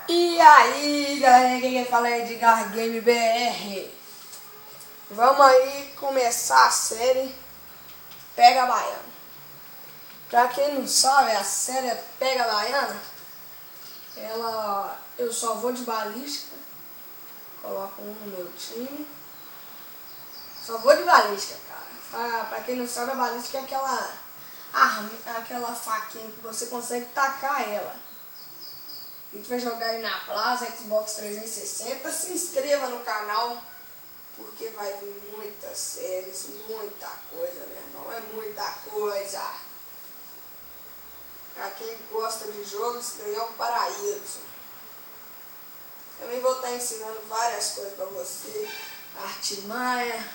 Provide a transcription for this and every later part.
E aí, galera, quem fala é Edgar Game BR. Vamos aí começar a série Pega a Baiana. Pra quem não sabe, a série Pega a Baiana, eu só vou de balística, coloco um no meu time. Só vou de balística, cara. Pra quem não sabe, a balística é aquela faquinha que você consegue tacar ela. A gente vai jogar aí na Plaza, Xbox 360. Se inscreva no canal, porque vai vir muitas séries, muita coisa, meu irmão. É muita coisa. Pra quem gosta de jogos, isso daí é um paraíso. Também vou estar ensinando várias coisas pra você. Artimanha,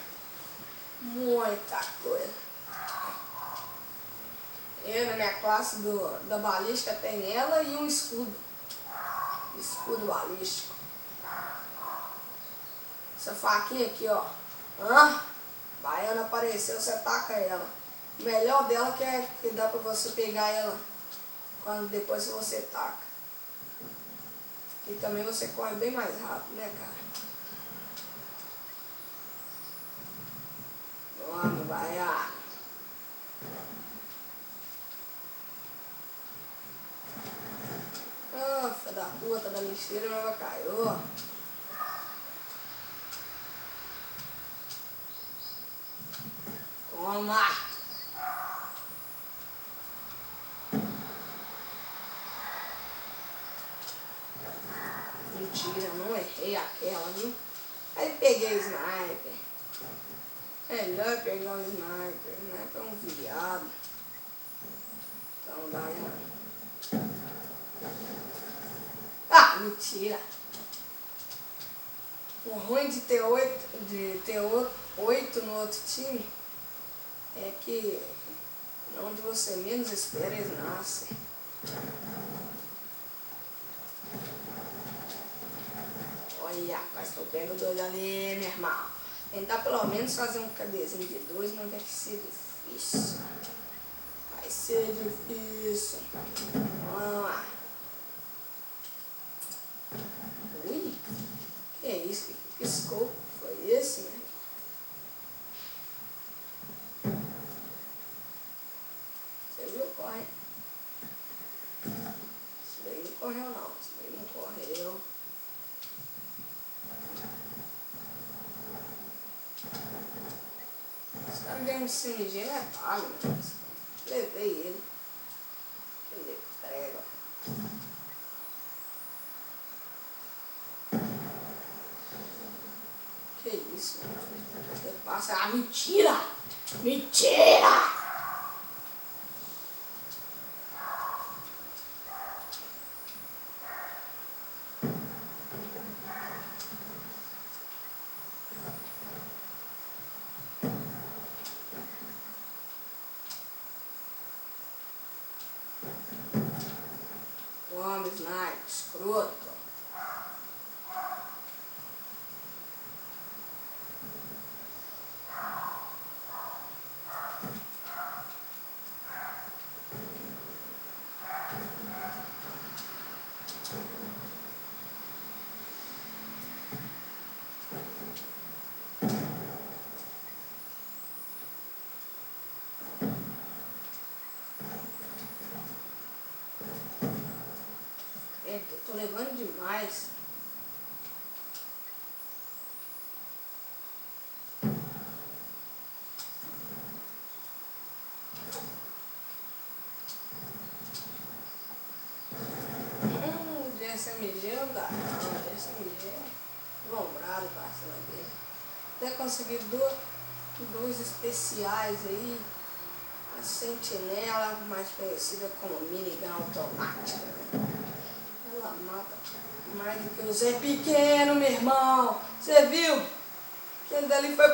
muita coisa. Eu, na minha classe da balística, tem ela e um escudo. Escudo balístico. Essa faquinha aqui, ó. Baiana apareceu, você taca ela. O melhor dela que dá pra você pegar ela depois que você taca. E também você corre bem mais rápido, né, cara? Vamos, baiana. Filha da puta da lixeira, meu bacaiô. Toma! Mentira, eu não errei aquela, viu? Aí peguei o sniper. Melhor pegar o sniper. O sniper é um viado. Então, baiana. Mentira. O ruim de ter oito no outro time é que onde você menos espera eles nascem. Olha, quase que eu pego dois ali, meu irmão. Tentar pelo menos fazer um cadezinho de dois, mas vai ser difícil. Vai ser difícil. Vamos lá. Ui, que é isso? Que scope foi esse, né? Você viu? Corre. Isso daí não correu não. Isso daí não correu. Esse cara ganhando CMG não é pago, né? Levei ele. Ele prega. Que isso, mano? Você passa. Mentira! Mentira! Homem, sniper, escroto. Tô levando demais. De SMG não dá. Não, de SMG é lombrado pra cima dele. Até conseguir dois especiais aí. A sentinela, mais conhecida como minigun automática. Ela mata mais do que o Zé Pequeno, meu irmão. Você viu? Aquele dali foi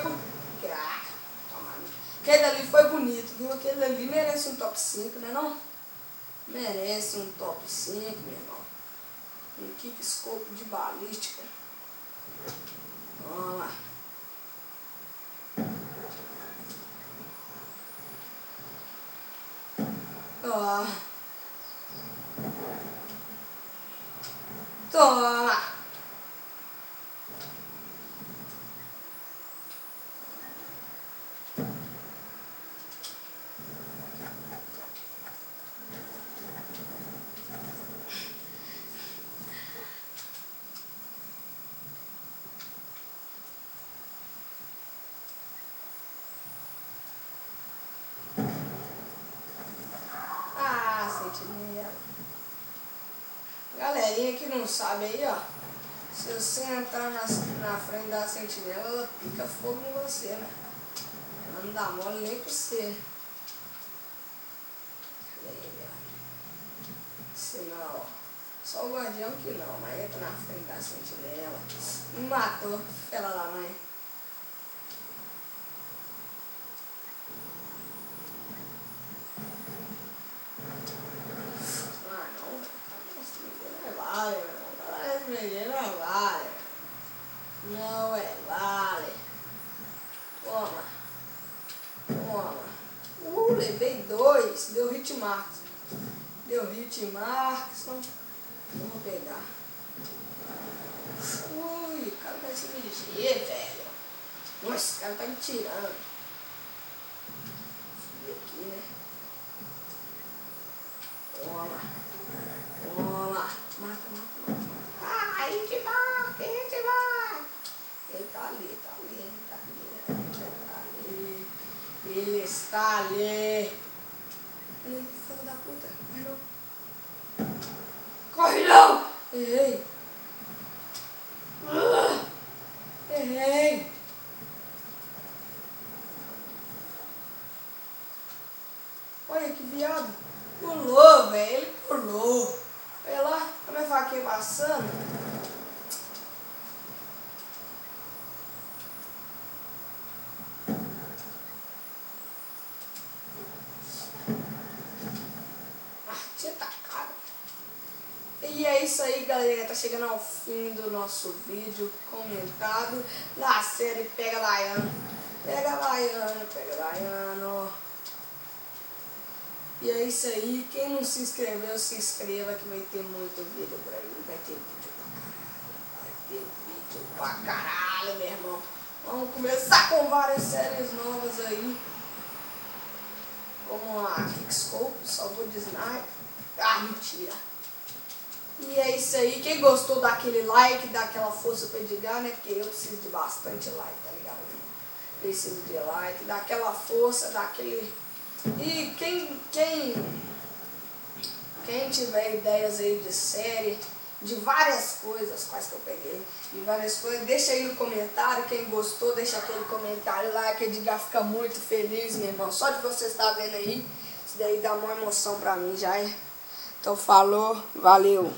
aquele dali foi bonito, viu? Aquele dali merece um top 5, né não? Merece um top 5, meu irmão. Um kick scope de balística. Vamos lá. Ó. Toma! Ah, sentinela. Galerinha que não sabe aí, ó. Se você entrar na frente da sentinela, ela pica fogo em você, né? Ela não dá mole nem pra você. Senão, ó. Só o guardião que não, mas entra na frente da sentinela. Me matou, ela lá, mãe. Ah, não. Não é vale, meu irmão. Não é vale. Não é vale. Toma. Toma. Levei 2. Deu hit max. Deu hit max. Vamos pegar. Ui, o cara vai se mexer, velho. Nossa, o cara tá me tirando. Subir aqui, né? Toma. Toma. Mata. Ah, hit max, hit max. Ele tá ali. Ele está ali. Ele, filho da puta. Corre não! Errei. Errei. Olha que viado. Pulou, velho. Ele pulou. Olha lá. A minha faquinha passando. E é isso aí, galera, tá chegando ao fim do nosso vídeo comentado da série Pega Baiano. Pega Baiano. E é isso aí, quem não se inscreveu, se inscreva que vai ter muito vídeo por aí. Vai ter vídeo pra caralho, meu irmão. Vamos começar com várias séries novas aí. Como a Kickscope, salvou de sniper. Ah, mentira. E é isso aí, quem gostou dá aquele like, dá aquela força pra Edgar, né? Porque eu preciso de bastante like, tá ligado? Preciso de like, dá aquela força, dá aquele... E quem tiver ideias aí de série, de várias coisas, quais que eu peguei, de várias coisas, deixa aí no comentário, quem gostou, deixa aquele comentário lá, que Edgar fica muito feliz, meu irmão. Só de você estar vendo aí, isso daí dá uma emoção pra mim já, é. Então falou, valeu.